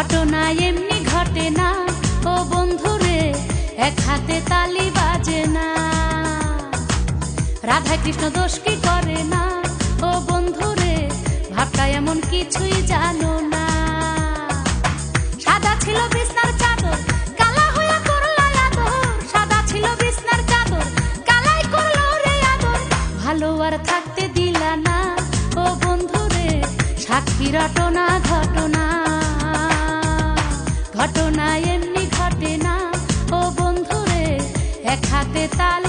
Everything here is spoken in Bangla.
ঘটনা এমনি ঘটে না ও বন্ধুরে, এক হাতে তালি বাজে না। রাধা কৃষ্ণ দোষ কি করে না ও বন্ধুরে, ভাবটা এমন কিছুই জানো না। সাদা ছিল বিছনার চাদর, কালা হইয়া করলা আদর। সাদা ছিল বিছনার চাদর, কালাই করলো রে আদর। ভালো আর থাকতে দিলা না ও বন্ধুরে, সাক্ষী রটনা ঘটনা। ঘটনা এমনি ঘটে না ও বন্ধুরে, এক হাতে তাল